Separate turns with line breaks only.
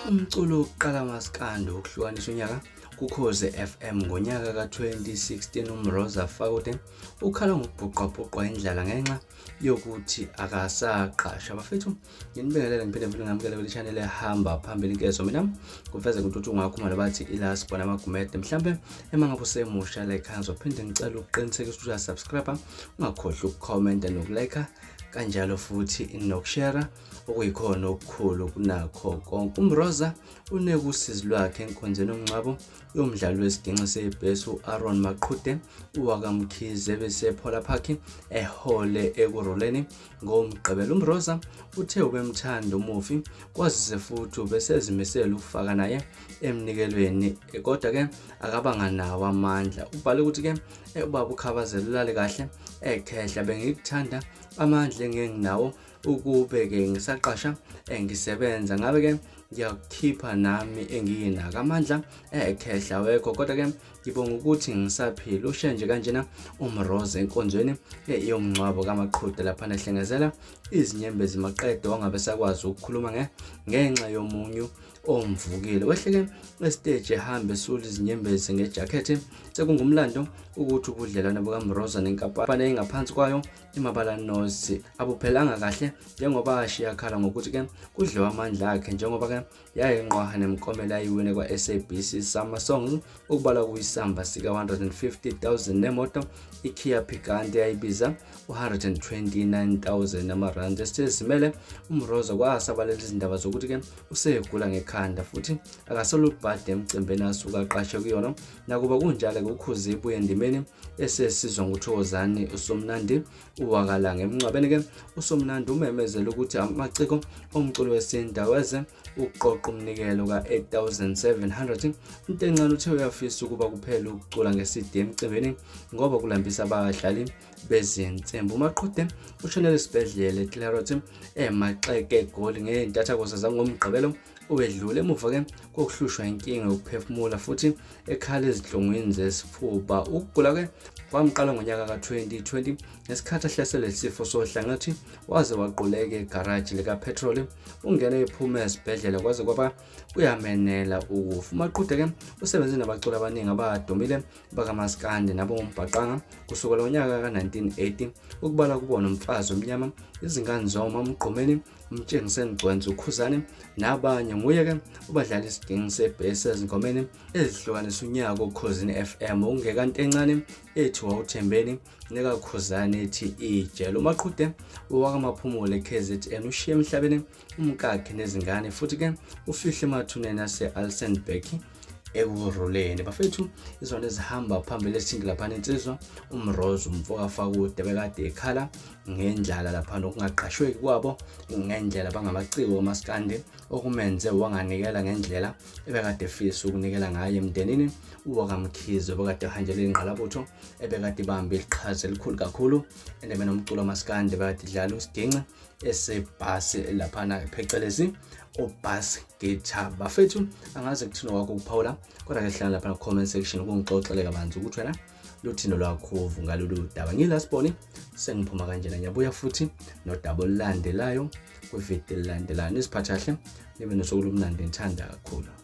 Umculo wokuqala maskandi ukuhlukanisa unyaka kukhoze FM ngonyaka ka-2016 uMroza Fakude ukhala ngokubhuqwabhuqwa indlala ngenxa yokuthi akasaqasha. Bafethu nginibingelela ngiphinde futhi ngamukele kule channel ehamba phambili inkezo mina kufeze ukuthi ungakhuluma labathi ilasibona amagumede mhlambe emangabe usemusha la ekhaya ngizophinde ngicela ukuqinisekisa ukuthi uyasubscribe ungakhohlwa ukucomment nokulike kanjalo futhi nokushare okuyikhona okukhulu kunakho konke. uMroza uneke usizi lwakhe enkonzweni yomngcwabo yomdlalo wesidingo sebhesi uAaron Maqhude uwakamkhize bese Phola Park ehole ekuroleni ngomgqibelo. uMroza uthe ubemthanda umufi kwazise futhi ubesezimisela ukufaka naye emnikelweni kodwa ke akabanga nawo amandla. Ubhale ukuthi ke ubaba ukhabazelelale kahle ekhehla bengikuthanda amandla engenginawo ukube ke ngisaqasha ngisebenza ngabe ke ngiyakhipha nami engiyinaka amandla ekhehla wekho kodwa ke ngibonga ukuthi ngisaphila. Ushenje kanjena uMroza enkonzweni yomngcwabo kaMaqhude lapha ehlengezela izinyembezi maqedo wangabe sakwazi ukukhuluma ngenxa yomunyu omvukile. Wehleke estage ehamba esula izinyembezi ngejacket sekungumlando ukuthi ubudlelwane bukaMroza nenkampani engaphansi kwayo imabalanosi abuphelanga kahle njengoba ashiya khala ngokuthi ke kudliwa amandla akhe njengoba ke yayenqwaha nemkomela ayiwine kwa-SABC Summer Songs ukubala kuyisamba sika 150,000 nemoto iKia Picanto eyayibiza 129,000 amarandi. Esizimele uMroza kwasabalela izindaba zokuthi ke usegula ngekhanda futhi akasolubhade emcimbeni asuka aqashe kuyona. Nakuba kunjalo ke ukhuzi ibuye endimeni esesizwa nguthokozani uSomnandi uwakalanga eMgcwabeni ke uSomnandi umemezela ukuthi amaciko omculo wesinda weze uqoqa umnikelo ka-8,700 into encane uthe uyafisa ukuba kuphela ukucula ngeCD emcimbeni ngoba kulambisa abadlali bezinsimbi. uMaqhude ushonele esibhedlela eClarity emaxeke egoli ngentathakosa zangomgqibelo uwedlule emuva ke kokuhlushwa inkinga yokuphefumula futhi ekhala ezinhlungwini zesifuba. Ukugula ke kwamqala ngonyaka ka-2020 ngesikhathi ahlaselwe isifo sohlangothi waze waquleka egaraji likapetrol ungena ephuma esibhedlela kwaze kwaba kuyamenela ukufa. uMaqhude ke usebenze nabaculi abaningi abadumile bakamaskandi nabombhaqanga kusukela ngonyaka ka-1980 ukubala kubona umfazi omnyama izingane zoma umgqumeni umtshengiseni gcwenze ukhuzane nabanye. Nguye ke ubadlala isidingo sebhesi ezingomeni ezihlukanisa unyaka ukhosini FM ungekanti encane ethi wawuthembeni nekakhuzane ethi ijele. uMaqhude owakamaphumulo eKZN ushiye emhlabeni umkakhe nezingane futhi ke ufihle emathuneni ase-Alsenberg ekuroleni. Bafethu izona ezihamba phambili esithindi lapha insizwa uMroza umfoka Fakude bekade ekhala ngendlala lapha nokungaqashweki kwabo ngendlela bangamaciko omaskandi okumenze wanganikela ngendlela ebekade efisa ukunikela ngayo emndenini uwakamkhize bekade ehanjele ingqalabutho ebekade ibambe iqhaza elikhulu kakhulu endemeni omculo maskandi bekade idlala usidince esebhasi lapha phecelezi ubus guitar. Bafethu angaze kuthina kwakho ukuphawula kodwa ke hlala lapha na comment section ukungixoxele kabanzi ukuthi wena luthino lwakho ngalolu daba. Ngilasiboni sengiphuma kanjena ngiyabuya futhi nodaba olulandelayo kwivideo elandelayo. Nisiphathe kahle nibe nosuku lomnandi ngithanda kakhulu.